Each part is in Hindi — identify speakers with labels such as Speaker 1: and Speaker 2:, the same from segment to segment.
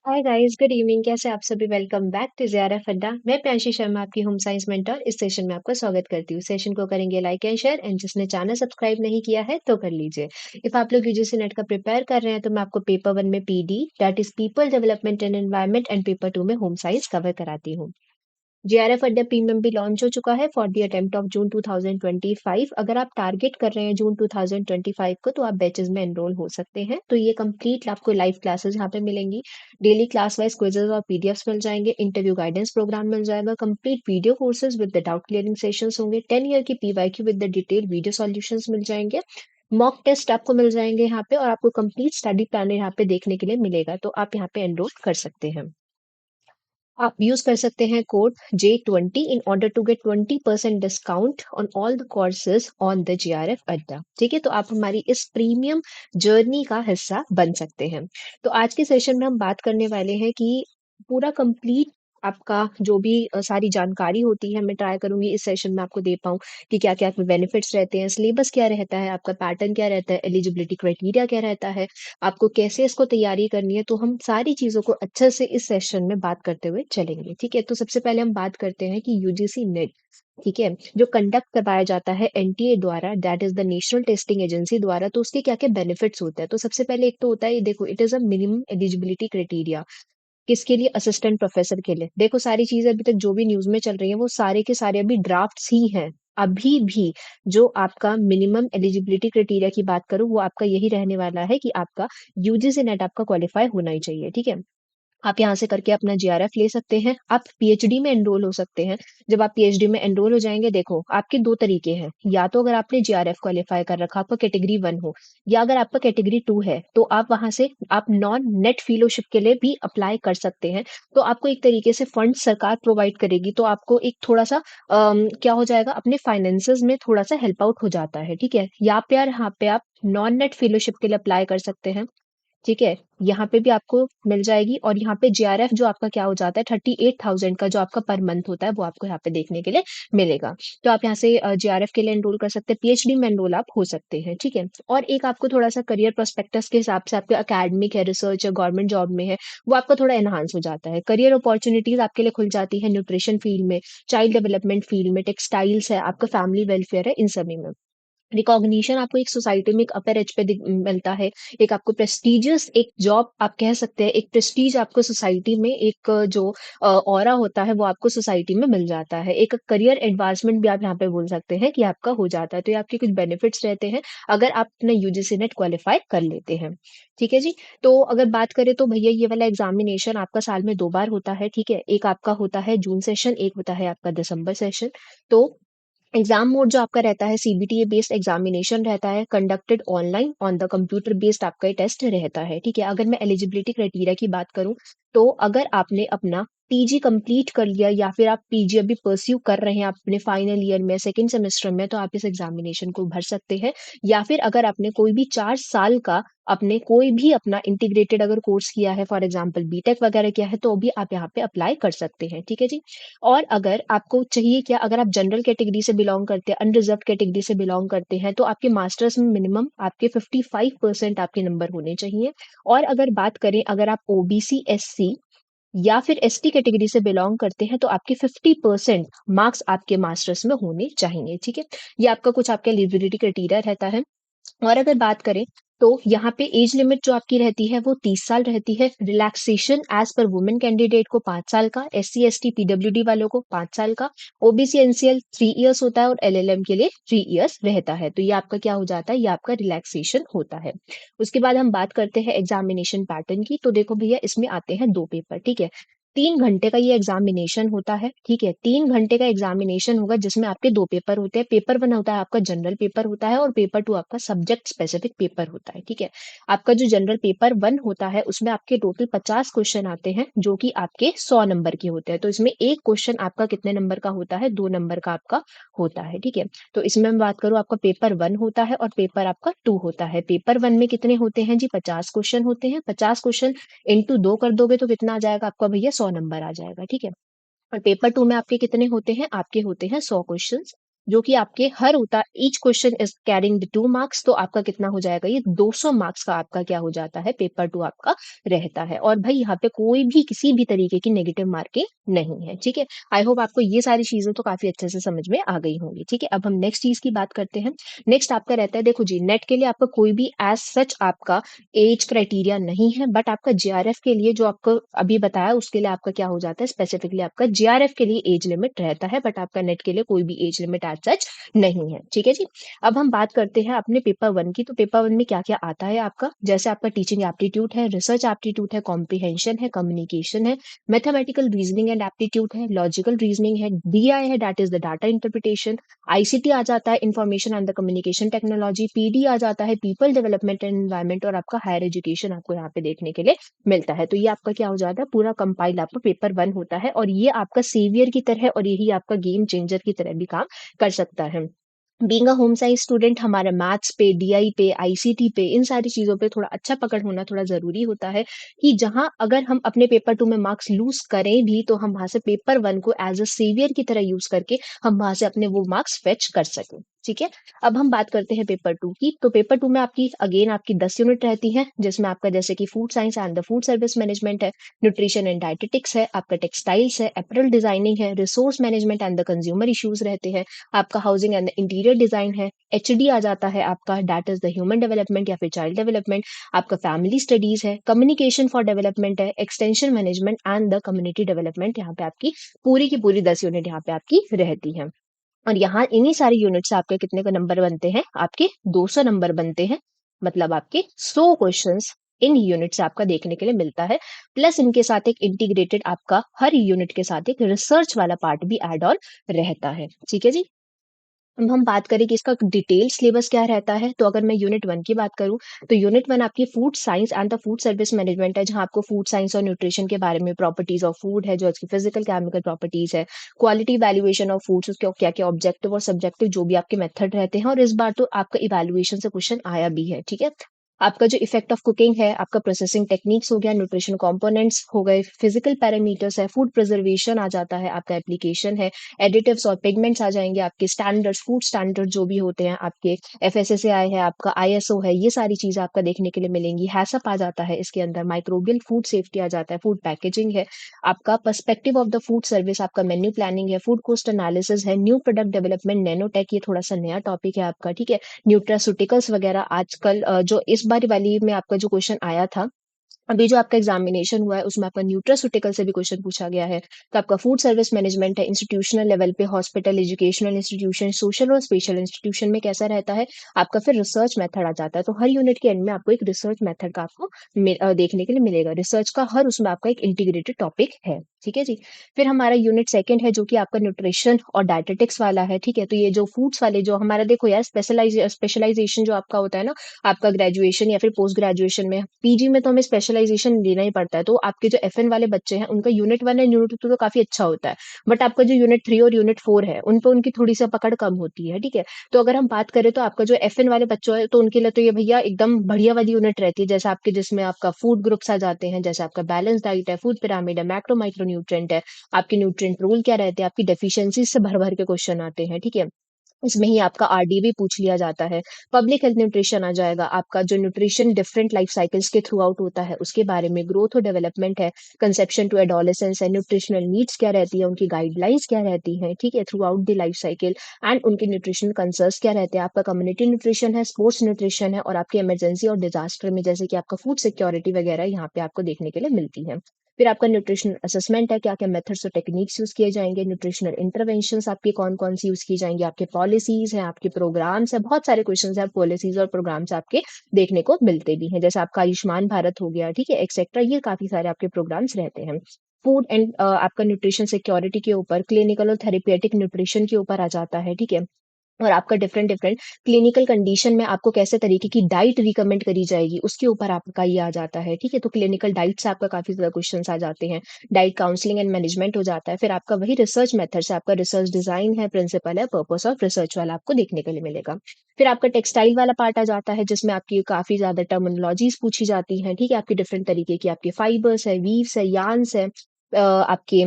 Speaker 1: Hi guys, good evening. कैसे आप सभी? वेलकम बैक टू ज़ियारफ अड्डा। मैं प्रियांशी शर्मा, आपकी होम साइंस मेंटर। इस सेशन में आपका स्वागत करती हूँ। सेशन को करेंगे लाइक एंड शेयर, एंड जिसने चैनल सब्सक्राइब नहीं किया है तो कर लीजिए। इफ आप लोग यूजीसी नेट का प्रिपेयर कर रहे हैं तो मैं आपको पेपर 1 में PD that is people development and environment and paper 2 में होम साइंस कवर कराती हूँ। जीआरएफ अड्डा प्रीमियम भी लॉन्च हो चुका है for the attempt of June 2025। अगर आप टारगेट कर रहे हैं जून 2025 को तो आप बैचेस में एनरोल हो सकते हैं। तो ये कंप्लीट आपको लाइव क्लासेस यहाँ पे मिलेंगी। डेली क्लास वाइज क्विजेस और पीडीएफ्स मिल जाएंगे। इंटरव्यू गाइडेंस प्रोग्राम मिल जाएगा। Complete video courses with the doubt clearing sessions होंगे। 10 ईयर की PYQ with the detail video solutions मिल जाएंगे। मॉक टेस्ट आपको मिल जाएंगे यहाँ पे, और आपको कंप्लीट स्टडी प्लान यहाँ पे देखने के लिए मिलेगा। तो आप यहाँ पे एनरोल कर सकते हैं। आप यूज कर सकते हैं code J20 in order to get 20% discount on all the courses on the GRF Adda. ठीक है, तो आप हमारी इस प्रीमियम जर्नी का हिस्सा बन सकते हैं। तो आज के सेशन में हम बात करने वाले हैं कि पूरा कंप्लीट आपका जो भी सारी जानकारी होती है मैं ट्राई करूंगी इस सेशन में आपको दे पाऊं कि क्या क्या बेनिफिट्स रहते हैं, सिलेबस क्या रहता है, आपका पैटर्न क्या रहता है, एलिजिबिलिटी क्राइटेरिया क्या रहता है, आपको कैसे इसको तैयारी करनी है। तो हम सारी चीजों को अच्छे से इस सेशन में बात करते हुए चलेंगे। ठीक है, तो सबसे पहले हम बात करते हैं कि यूजीसी नेट, ठीक है, जो कंडक्ट करवाया जाता है एनटीए द्वारा, that is the national testing agency द्वारा। तो उसके क्या क्या बेनिफिट्स होते हैं? तो सबसे पहले एक तो होता है, ये देखो, it is a minimum eligibility criteria. किसके लिए? असिस्टेंट प्रोफेसर के लिए। देखो, सारी चीजें अभी तक जो भी न्यूज में चल रही है वो सारे के सारे अभी ड्राफ्ट्स ही हैं। अभी भी जो आपका मिनिमम एलिजिबिलिटी क्राइटेरिया की बात करूं वो आपका यही रहने वाला है कि आपका यूजीसी नेट आपका क्वालिफाई होना ही चाहिए। ठीक है, आप यहाँ से करके अपना जीआरएफ ले सकते हैं। आप पीएचडी में एनरोल हो सकते हैं। जब आप पीएचडी में एनरोल हो जाएंगे, देखो आपके दो तरीके हैं। या तो अगर आपने जीआरएफ क्वालिफाई कर रखा, आपका कैटेगरी 1 हो, या अगर आपका कैटेगरी 2 है तो आप वहां से आप नॉन नेट फेलोशिप के लिए भी अप्लाई कर सकते हैं। तो आपको एक तरीके से फंड सरकार प्रोवाइड करेगी, तो आपको एक थोड़ा सा क्या हो जाएगा, अपने फाइनेंसेस में थोड़ा सा हेल्प आउट हो जाता है। ठीक है, या पे यार यहाँ पे आप नॉन नेट फेलोशिप के लिए अप्लाई कर सकते हैं। ठीक है, यहाँ पे भी आपको मिल जाएगी। और यहाँ पे जीआरएफ जो आपका क्या हो जाता है, 38,000 का जो आपका पर मंथ होता है वो आपको यहाँ पे देखने के लिए मिलेगा। तो आप यहाँ से जीआरएफ के लिए एनरोल कर सकते हैं। पीएचडी में एनरोल आप हो सकते हैं। ठीक है, और एक आपको थोड़ा सा करियर प्रोस्पेक्टस के हिसाब से आपके अकेडमिक है, रिसर्च है, गवर्नमेंट जॉब में है, वो आपका थोड़ा एनहांस हो जाता है। करियर अपॉर्चुनिटीज आपके लिए खुल जाती है न्यूट्रिशन फील्ड में, चाइल्ड डेवलपमेंट फील्ड में, टेक्सटाइल्स है, आपका फैमिली वेलफेयर है, इन सभी में। रिकॉग्निशन आपको एक सोसाइटी में एक अपर एज पे मिलता है। एक आपको प्रेस्टिजियस एक जॉब आप कह सकते हैं, एक प्रेस्टीज आपको सोसाइटी में, एक जो ऑरा होता है वो आपको सोसाइटी में मिल जाता है। एक करियर एडवांसमेंट भी आप यहाँ पे बोल सकते हैं कि आपका हो जाता है। तो ये आपके कुछ बेनिफिट्स रहते हैं अगर आप अपना यूजीसी नेट क्वालिफाई कर लेते हैं। ठीक है जी। तो अगर बात करें तो भैया ये वाला एग्जामिनेशन आपका साल में 2 बार होता है। ठीक है, एक आपका होता है जून सेशन, एक होता है आपका दिसंबर सेशन। तो एग्जाम मोड जो आपका रहता है, सीबीटीए बेस्ड एग्जामिनेशन रहता है, conducted online on the computer based आपका ये टेस्ट रहता है। ठीक है, अगर मैं एलिजिबिलिटी क्राइटेरिया की बात करूं तो अगर आपने अपना पीजी कंप्लीट कर लिया या फिर आप पीजी अभी परस्यू कर रहे हैं अपने फाइनल ईयर में, सेकंड सेमेस्टर में, तो आप इस एग्जामिनेशन को भर सकते हैं। या फिर अगर आपने कोई भी 4 साल का अपने कोई भी अपना इंटीग्रेटेड अगर कोर्स किया है, फॉर एग्जाम्पल बीटेक वगैरह किया है, तो भी आप यहाँ पे अप्लाई कर सकते हैं। ठीक है जी। और अगर आपको चाहिए क्या, अगर आप जनरल कैटेगरी से बिलोंग करते हैं, अनरिजर्व कैटेगरी से बिलोंग करते हैं, तो आपके मास्टर्स में मिनिमम आपके 55% आपके नंबर होने चाहिए। और अगर बात करें, अगर आप ओबीसी, एससी या फिर एसटी कैटेगरी से बिलोंग करते हैं, तो आपके 50% मार्क्स आपके मास्टर्स में होने चाहिए। ठीक है, ये आपका कुछ आपका एलिजिबिलिटी क्राइटेरिया रहता है। और अगर बात करें तो यहाँ पे एज लिमिट जो आपकी रहती है वो 30 साल रहती है। रिलैक्सेशन एज पर वुमेन कैंडिडेट को 5 साल का, एससी एसटी पीडब्ल्यूडी वालों को 5 साल का, ओबीसी एनसीएल 3 इयर्स होता है, और एलएलएम के लिए 3 इयर्स रहता है। तो ये आपका क्या हो जाता है, ये आपका रिलैक्सेशन होता है। उसके बाद हम बात करते हैं एग्जामिनेशन पैटर्न की। तो देखो भैया, इसमें आते हैं 2 पेपर। ठीक है, 3 घंटे का ये एग्जामिनेशन होता है। ठीक है, 3 घंटे का एग्जामिनेशन होगा जिसमें आपके 2 पेपर होते हैं। पेपर 1 होता है आपका जनरल पेपर होता है, और पेपर 2 आपका सब्जेक्ट स्पेसिफिक पेपर होता है। ठीक है, आपका जो जनरल पेपर 1 होता है उसमें आपके टोटल 50 क्वेश्चन आते हैं जो कि आपके 100 नंबर के होते हैं। तो इसमें एक क्वेश्चन आपका कितने नंबर का होता है, 2 नंबर का आपका होता है। ठीक है, तो इसमें मैं बात करूँ, आपका पेपर 1 होता है और पेपर आपका 2 होता है। पेपर 1 में कितने होते हैं जी, 50 क्वेश्चन होते हैं। 50 क्वेश्चन इंटू 2 कर दोगे तो कितना आ जाएगा आपका भैया, 100 नंबर आ जाएगा। ठीक है, और पेपर 2 में आपके कितने होते हैं, आपके होते हैं 100 क्वेश्चन। जो कि आपके हर होता each question is carrying the 2 marks, तो आपका कितना हो जाएगा, ये 200 मार्क्स का आपका क्या हो जाता है, पेपर 2 आपका रहता है। और भाई यहाँ पे कोई भी किसी भी तरीके की नेगेटिव मार्किंग नहीं है, ठीक है। आई होप आपको ये सारी चीजें तो काफी अच्छे से समझ में आ गई होंगी, ठीक है। अब हम नेक्स्ट चीज की बात करते हैं। नेक्स्ट आपका रहता है, देखो जी, नेट के लिए आपका कोई भी एज सच आपका एज क्राइटेरिया नहीं है, बट आपका जेआरएफ के लिए जो आपको अभी बताया उसके लिए आपका क्या हो जाता है, स्पेसिफिकली आपका जेआरएफ के लिए एज लिमिट रहता है, बट आपका नेट के लिए कोई भी एज लिमिट एज सच नहीं है, ठीक है जी। अब हम बात करते हैं अपने पेपर 1 की। तो पेपर 1 में क्या क्या आता है आपका, जैसे आपका टीचिंग एप्टीट्यूड है, रिसर्च एप्टीट्यूड है, कॉम्प्रिहेंशन है, कम्युनिकेशन है, मैथमेटिकल रीजनिंग एंड एप्टीट्यूड है, लॉजिकल रीजनिंग है, डीआई है, that is the data interpretation, ICT आ जाता है, information and the communication technology, PD आ जाता है, पीपल डेवलपमेंट एंड एनवायरमेंट, और आपका हायर एजुकेशन आपको यहाँ पे देखने के लिए मिलता है। तो ये आपका क्या हो जाता है, पूरा कंपाइल आपका पेपर 1 होता है, और ये आपका सेवियर की तरह और यही आपका गेम चेंजर की तरह भी काम कर सकता है। Being a home science student हमारा मैथ्स पे, डीआई पे, आईसीटी पे, इन सारी चीजों पे थोड़ा अच्छा पकड़ होना थोड़ा जरूरी होता है, कि जहां अगर हम अपने पेपर 2 में मार्क्स लूज करें भी, तो हम वहां से पेपर 1 को एज अ सेवियर की तरह यूज करके हम वहां से अपने वो मार्क्स फेच कर सकें, ठीक है। अब हम बात करते हैं पेपर 2 की। तो पेपर 2 में आपकी अगेन आपकी 10 यूनिट रहती है, जिसमें आपका जैसे कि food science and the food service management है, न्यूट्रिशन एंड डाइटेटिक्स है, आपका टेक्सटाइल्स है, अपरल डिजाइनिंग है, resource management and the consumer issues रहते हैं, आपका हाउसिंग एंड इंटीरियर डिजाइन है, एचडी आ जाता है आपका, that is the human development या फिर चाइल्ड डेवलपमेंट, आपका फैमिली स्टडीज है, कम्युनिकेशन फॉर डेवलपमेंट है, extension management and the community development, यहाँ पे आपकी पूरी की पूरी 10 यूनिट यहाँ पे आपकी रहती है। और यहाँ इन्हीं सारी यूनिट से आपके कितने का नंबर बनते हैं, आपके 200 नंबर बनते हैं, मतलब आपके 100 क्वेश्चंस इन यूनिट से आपका देखने के लिए मिलता है। प्लस इनके साथ एक इंटीग्रेटेड आपका हर यूनिट के साथ एक रिसर्च वाला पार्ट भी एड ऑन रहता है, ठीक है जी। अब हम बात करें कि इसका डिटेल सिलेबस क्या रहता है, तो अगर मैं यूनिट 1 की बात करूं, तो यूनिट 1 आपकी food science and the food service management है, जहां आपको फूड साइंस और न्यूट्रिशन के बारे में, प्रॉपर्टीज ऑफ फूड है, जो इसकी फिजिकल केमिकल प्रॉपर्टीज है, क्वालिटी वैल्यूएशन ऑफ फूड्स, उसके क्या क्या ऑब्जेक्टिव और सब्जेक्टिव जो भी आपके मेथड रहते हैं, और इस बार तो आपका इवैल्यूएशन से क्वेश्चन आया भी है, ठीक है। आपका जो इफेक्ट ऑफ कुकिंग है, आपका प्रोसेसिंग टेक्निक्स हो गया, न्यूट्रिशन कंपोनेंट्स हो गए, फिजिकल पैरामीटर्स है, फूड प्रिजर्वेशन आ जाता है, आपका एप्लीकेशन है, एडिटिव्स और पिगमेंट्स आ जाएंगे, आपके स्टैंडर्ड्स, फूड स्टैंडर्ड जो भी होते हैं आपके, एफएसएसएआई है, आपका आईएसओ है, ये सारी चीजें आपका देखने के लिए मिलेंगी। हैसअप आ जाता है इसके अंदर, माइक्रोबियल फूड सेफ्टी आ जाता है, फूड पैकेजिंग है, आपका perspective of the food service, आपका मेन्यू प्लानिंग है, फूड कॉस्ट एनालिसिस है, न्यू प्रोडक्ट डेवलपमेंट, नैनोटेक, ये थोड़ा सा नया टॉपिक है आपका, ठीक है। न्यूट्रास्यूटिकल्स वगैरह आजकल जो इस बार वाली में आपका जो क्वेश्चन आया था, अभी जो आपका एग्जामिनेशन हुआ है उसमें आपका न्यूट्रास्यूटिकल से भी क्वेश्चन पूछा गया है। तो आपका फूड सर्विस मैनेजमेंट है, इंस्टीट्यूशनल लेवल पे, हॉस्पिटल, एजुकेशनल इंस्टीट्यूशन, सोशल और स्पेशल इंस्टीट्यूशन में कैसा रहता है आपका, फिर रिसर्च मेथड आ जाता है। तो हर यूनिट के एंड में आपको एक रिसर्च मेथड का आपको देखने के लिए मिलेगा, रिसर्च का हर उसमें आपका एक इंटीग्रेटेड टॉपिक है, ठीक है जी। फिर हमारा यूनिट सेकंड है, जो कि आपका न्यूट्रिशन और डायटेटिक्स वाला है, ठीक है। तो ये जो फूड्स वाले जो हमारा, देखो यार, स्पेशलाइजेशन जो आपका होता है ना, आपका ग्रेजुएशन या फिर पोस्ट ग्रेजुएशन में, पीजी में तो हमें स्पेशलाइजेशन लेना ही पड़ता है। तो आपके जो एफएन वाले बच्चे हैं उनका यूनिट 1 एंड यूनिट 2 तो काफी अच्छा होता है, बट आपका जो यूनिट 3 और यूनिट 4 है उन पे उनकी थोड़ी सी पकड़ कम होती है, ठीक है। तो अगर हम बात करें तो आपका जो एफएन वाले बच्चों है, तो उनके लिए तो ये भैया एकदम बढ़िया वाली यूनिट रहती है, जैसे आपके जिसमें आपका फूड ग्रुप्स आ जाते हैं, जैसे आपका बैलेंस डाइट है, फूड पिरामिड है, मैक्रो माइक्रो न्यूट्रिएंट है, आपके न्यूट्रिएंट रोल क्या रहते हैं, आपकी डेफिशिएंसी से भर भर के क्वेश्चन आते हैं, ठीक है। इसमें ही आपका आरडी भी पूछ लिया जाता है। पब्लिक हेल्थ न्यूट्रिशन आ जाएगा, आपका जो न्यूट्रिशन डिफरेंट लाइफ साइकिल्स के थ्रू आउट होता है उसके बारे में, ग्रोथ और डेवलपमेंट है, कंसेप्शन टू एडोलेसेंस है, न्यूट्रिशनल नीड्स क्या रहती है, उनकी गाइडलाइंस क्या रहती है, ठीक है, through out the life cycle, and उनके न्यूट्रिशन कंसर्न्स क्या रहते हैं। आपका कम्युनिटी न्यूट्रिशन है, स्पोर्ट्स न्यूट्रिशन है, और आपकी इमरजेंसी और डिजास्टर में जैसे कि आपका फूड सिक्योरिटी वगैरह यहाँ पे आपको देखने के लिए मिलती है। फिर आपका न्यूट्रिशनल असेसमेंट है, क्या क्या मेथड्स और टेक्निक्स यूज किए जाएंगे, न्यूट्रिशनल इंटरवेंशंस आपकी कौन कौन सी यूज की जाएंगी, आपके पॉलिसीज हैं, आपके प्रोग्राम्स है, बहुत सारे क्वेश्चंस हैं, पॉलिसीज और प्रोग्राम्स आपके देखने को मिलते भी हैं, जैसे आपका आयुष्मान भारत हो गया, ठीक है, एक्सेट्रा, ये काफी सारे आपके प्रोग्राम्स रहते हैं। फूड एंड आपका न्यूट्रिशन सिक्योरिटी के ऊपर, क्लिनिकल और थेरेपेटिक न्यूट्रिशन के ऊपर आ जाता है, ठीक है। और आपका डिफरेंट डिफरेंट क्लिनिकल कंडीशन में आपको कैसे तरीके की डाइट रिकमेंड करी जाएगी उसके ऊपर आपका ये आ जाता है, ठीक है। तो क्लिनिकल डाइट से आपका काफी ज्यादा क्वेश्चंस आ जाते हैं, डाइट काउंसलिंग एंड मैनेजमेंट हो जाता है। फिर आपका वही रिसर्च मेथड से आपका रिसर्च डिजाइन है, प्रिंसिपल है, पर्पस ऑफ रिसर्च वाला आपको देखने के लिए मिलेगा। फिर आपका टेक्सटाइल वाला पार्ट आ जाता है, जिसमें आपकी काफी ज्यादा टर्मिनोलॉजीज पूछी जाती हैं, ठीक है, आपकी डिफरेंट तरीके की आपके फाइबर्स है, वीव्स है, यार्न्स है, आपके,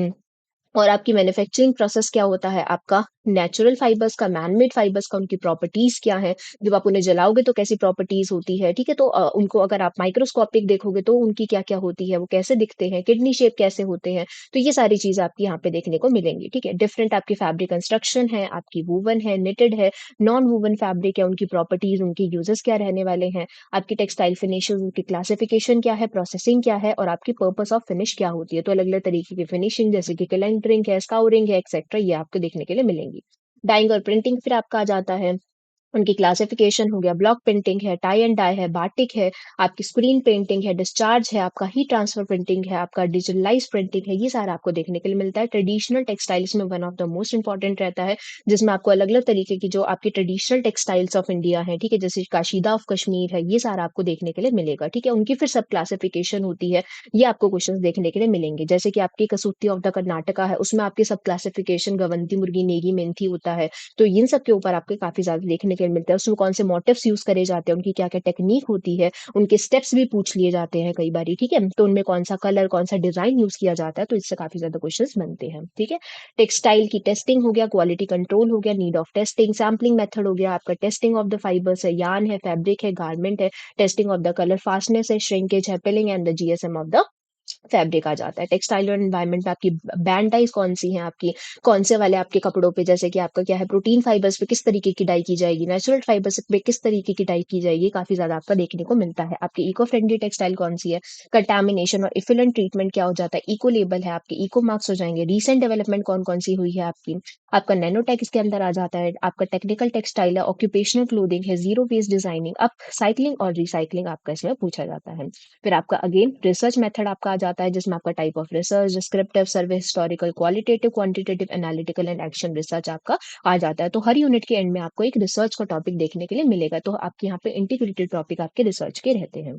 Speaker 1: और आपकी मैन्युफैक्चरिंग प्रोसेस क्या होता है आपका, नेचुरल फाइबर्स का, मैन मेड फाइबर्स का, उनकी प्रॉपर्टीज क्या है, जब आप उन्हें जलाओगे तो कैसी प्रॉपर्टीज होती है, ठीक है? तो उनको अगर आप माइक्रोस्कोपिक देखोगे तो उनकी क्या-क्या होती है, वो कैसे दिखते हैं, किडनी शेप कैसे होते हैं, तो ये सारी चीज़ें आपकी यहाँ पे देखने को मिलेंगी, ठीक है? डिफरेंट आपकी फैब्रिक कंस्ट्रक्शन है, आपकी वूवन है, निटेड है, नॉन वूवन फैब्रिक है, उनकी प्रॉपर्टीज, उनके यूजेस क्या रहने वाले हैं, आपकी टेक्सटाइल फिनिशेस, उनकी क्लासिफिकेशन क्या है, प्रोसेसिंग क्या है और आपकी पर्पस ऑफ फिनिश क्या होती है। तो अलग-अलग तरीके की फिनिशिंग जैसे कि क्लैंटरिंग है, स्काउरिंग है, एक्सेट्रा ये आपको देखने के लिए मिलेंगी। डाइंग और प्रिंटिंग फिर आपका आ जाता है। उनकी क्लासिफिकेशन हो गया, ब्लॉक प्रिंटिंग है, टाई एंड डाई है, बाटिक है, आपकी स्क्रीन पेंटिंग है, डिस्चार्ज है, आपका हीट ट्रांसफर प्रिंटिंग है, आपका डिजिटलाइज्ड प्रिंटिंग है, ये सारा आपको देखने के लिए मिलता है। ट्रेडिशनल टेक्सटाइल्स में one of the most important रहता है, जिसमें आपको अलग-अलग तरीके की जो आपकी ट्रेडिशनल टेक्सटाइल्स ऑफ इंडिया है, ठीक है? जैसे काशीदा ऑफ कश्मीर है, ये सारा आपको देखने के लिए मिलेगा, ठीक है? उनकी फिर सब क्लासिफिकेशन होती है, ये आपको क्वेश्चंस देखने के लिए मिलेंगे। जैसे कि आपकी कसूती ऑफ द कर्नाटका है, उसमें आपकी सब क्लासिफिकेशन गवंती, मुर्गी, नेगी, मेंथी होता है। तो इन सब के ऊपर आपके काफ़ी ज़्यादा देखने के लिए मिलता है। उसमें कौन से मोटिव्स यूज़ करे जाते हैं, उनकी क्या-क्या टेक्नीक होती है, उनके स्टेप्स भी पूछ लिए जाते हैं कई बारी, ठीक है? तो उनमें कौन-सा कलर, कौन-सा डिज़ाइन यूज़ किया जाता है, तो इससे काफ़ी ज़्यादा क्वेश्चंस बनते हैं, ठीक है? टेक्सटाइल की टेस्टिंग हो गया, क्वालिटी कंट्रोल हो गया, need of testing, sampling method हो गया, आपका टेस्टिंग ऑफ द फाइबर्स है, यार्न है, फैब्रिक है, गारमेंट है, testing of the colour fastness है, श्रिंकेज है, pilling and the GSM of the fabric आ जाता है। टेक्सटाइल और एनवायरनमेंट में आपकी बैंड डाइज़ कौन-सी हैं आपकी, कौन से वाले आपके कपड़ों पे जैसे कि आपका क्या है प्रोटीन फाइबर्स पे किस तरीके की डाई की जाएगी, नेचुरल फाइबर्स पे किस तरीके की डाई की जाएगी, काफ़ी ज़्यादा आपका देखने को मिलता है। आपकी इको फ्रेंडली टेक्सटाइल कौन-सी है, कंटामिनेशन और इफुलेंट ट्रीटमेंट क्या हो जाता है, इको लेबल है, आपके इको मार्क्स हो जाएँगे, रीसेंट डेवलपमेंट कौन-कौन सी हुई है आपकी, आपका नैनोटेक इसके अंदर आ जाता है, आपका टेक्निकल टेक्सटाइल है, ऑक्यूपेशनल क्लोथिंग है, zero waste designing, upcycling और रीसाइक्लिंग आपका इसमें पूछा जाता है। फिर आपका अगेन रिसर्च मेथड आपका आ जाता है जिसमें आपका type of research, descriptive, survey historical, qualitative, quantitative, analytical and action research आपका आ जाता है। तो हर यूनिट के एंड में आपको एक रिसर्च का टॉपिक देखने के लिए मिलेगा। तो आपके यहाँ पे इंटीग्रेटेड टॉपिक आपके रिसर्च के रहते हैं।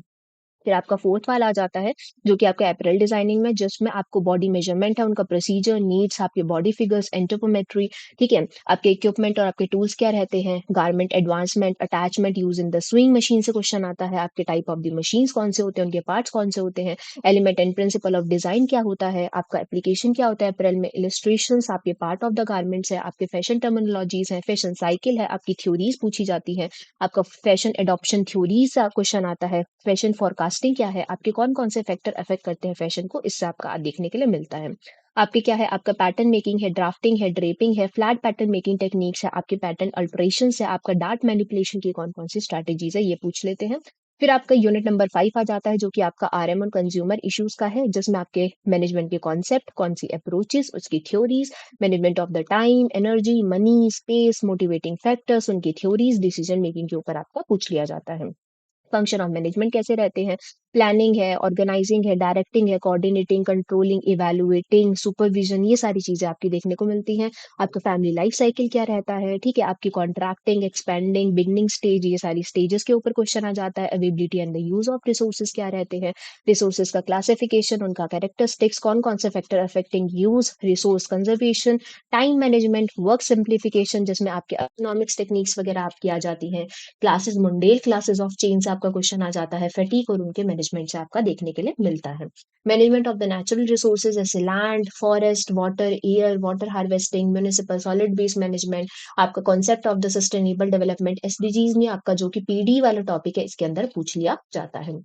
Speaker 1: फिर आपका फोर्थ वाला आ जाता है जो कि आपका अपैरेल डिजाइनिंग में जिसमें आपको बॉडी मेजरमेंट है, उनका प्रोसीजर, नीड्स, आपके बॉडी फिगर्स, एंट्रोपोमेट्री, ठीक है? आपके इक्विपमेंट और आपके टूल्स क्या रहते हैं, garment advancement, attachment use in the swing machine से क्वेश्चन आता है, आपके टाइप ऑफ द मशीन्स कौन से होते हैं, उनके पार्ट्स कौन से होते हैं, element and principal of design क्या होता है, आपका एप्लीकेशन क्या होता है अपैरेल में, इलस्ट्रेशंस आपके पार्ट ऑफ द गारमेंट्स है, आपके फैशन टर्मिनोलॉजीज है, फैशन साइकिल है, आपकी थ्योरीज पूछी जाती है, आपका फैशन एडॉप्शन थ्योरीज का क्वेश्चन आता है, फैशन फोरकास्टिंग क्या है, आपके कौन-कौन से फैक्टर अफेक्ट करते हैं फैशन को, इससे आपका देखने के लिए मिलता है। आपकी क्या है, आपका पैटर्न मेकिंग है, ड्राफ्टिंग है, ड्रेपिंग है, फ्लैट पैटर्न मेकिंग टेक्निक्स है, आपके पैटर्न अल्टरेशंस है, आपका डार्ट मैनिपुलेशन की कौन-कौन सी स्ट्रैटेजीज है, ये पूछ लेते हैं। फिर आपका यूनिट नंबर 5 आ जाता है जो कि आपका आरएम और कंज्यूमर इश्यूज का है, जिसमें आपके मैनेजमेंट के कॉन्सेप्ट, कौन सी अप्रोचेस, उसकी theories, management of the time, energy, money, space, motivating factors, उनकी थ्योरीज, डिसीजन मेकिंग के ऊपर आपका पूछ लिया जाता है। फंक्शन ऑफ मैनेजमेंट कैसे रहते हैं, प्लानिंग है, ऑर्गेनाइजिंग है, डायरेक्टिंग है, कोऑर्डिनेटिंग, कंट्रोलिंग, इवैल्यूएटिंग, सुपरविजन, ये सारी चीजें आपकी देखने को मिलती हैं। आपका फैमिली लाइफ साइकिल क्या रहता है, ठीक है? आपकी कॉन्ट्रैक्टिंग, एक्सपेंडिंग, बिगनिंग स्टेज, ये सारी स्टेजेस के ऊपर क्वेश्चन आ जाता है। Availability and the use of resources क्या रहते हैं, रिसोर्सेज का क्लासिफिकेशन, उनका कैरेक्टरिस्टिक्स, कौन कौन से factor affecting use, resource conservation, time management, work simplification, जिसमें आपके इकोनॉमिक्स टेक्निक्स वगैरह आपकी आ जाती हैं। Classes Mundell classes of chain से आपका क्वेश्चन आ जाता है, फैटीग और उनके मैनेजमेंट से आपका देखने के लिए मिलता है। Management of the natural resources जैसे land, forest, water, air, water harvesting, municipal solid waste management, आपका concept of the sustainable development SDGs में आपका जो कि पीडी वाला टॉपिक है इसके अंदर पूछ लिया जाता है।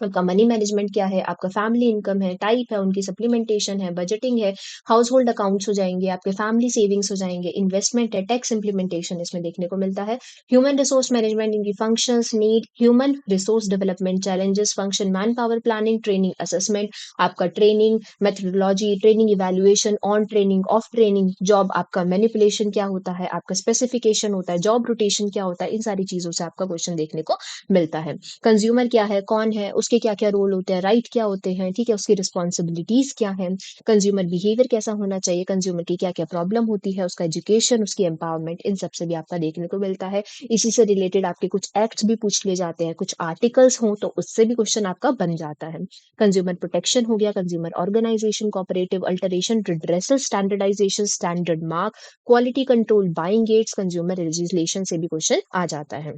Speaker 1: आपका मनी मैनेजमेंट क्या है, आपका फैमिली इनकम है, टाइप है, उनकी सप्लीमेंटेशन है, बजटिंग है, हाउस होल्ड अकाउंट्स हो जाएँगे, आपके फैमिली सेविंग्स हो जाएँगे, इन्वेस्टमेंट है, टैक्स इम्प्लीमेंटेशन इसमें देखने को मिलता है। ह्यूमन रिसोर्स मैनेजमेंट, इनकी functions, need, human resource development challenges, function, man power planning, training assessment, आपका training, methodology, training evaluation, on training, off training, job आपका मैनिपुलेशन क्या होता है, आपका स्पेसिफिकेशन होता है, जॉब रोटेशन क्या होता है, इन सारी चीज़ों से आपका क्वेश्चन देखने को मिलता है। कंज्यूमर क्या है, कौन है, उसके क्या-क्या रोल होते हैं, राइट क्या होते हैं, ठीक है? उसकी रिस्पॉन्सिबिलिटीज़ क्या हैं, कंज्यूमर बिहेवियर कैसा होना चाहिए, कंज्यूमर की क्या-क्या प्रॉब्लम होती है, उसका एजुकेशन, उसकी एम्पावरमेंट, इन सब से भी आपका देखने को मिलता है। इसी से रिलेटेड आपके कुछ एक्ट्स भी पूछ लिए जाते हैं, कुछ आर्टिकल्स हों तो उससे भी क्वेश्चन आपका बन जाता है। कंज्यूमर प्रोटेक्शन हो गया, consumer organisation, cooperative alteration, redressal, standardisation, standard mark, quality control, buying gates, consumer legislation से भी क्वेश्चन आ जाता है।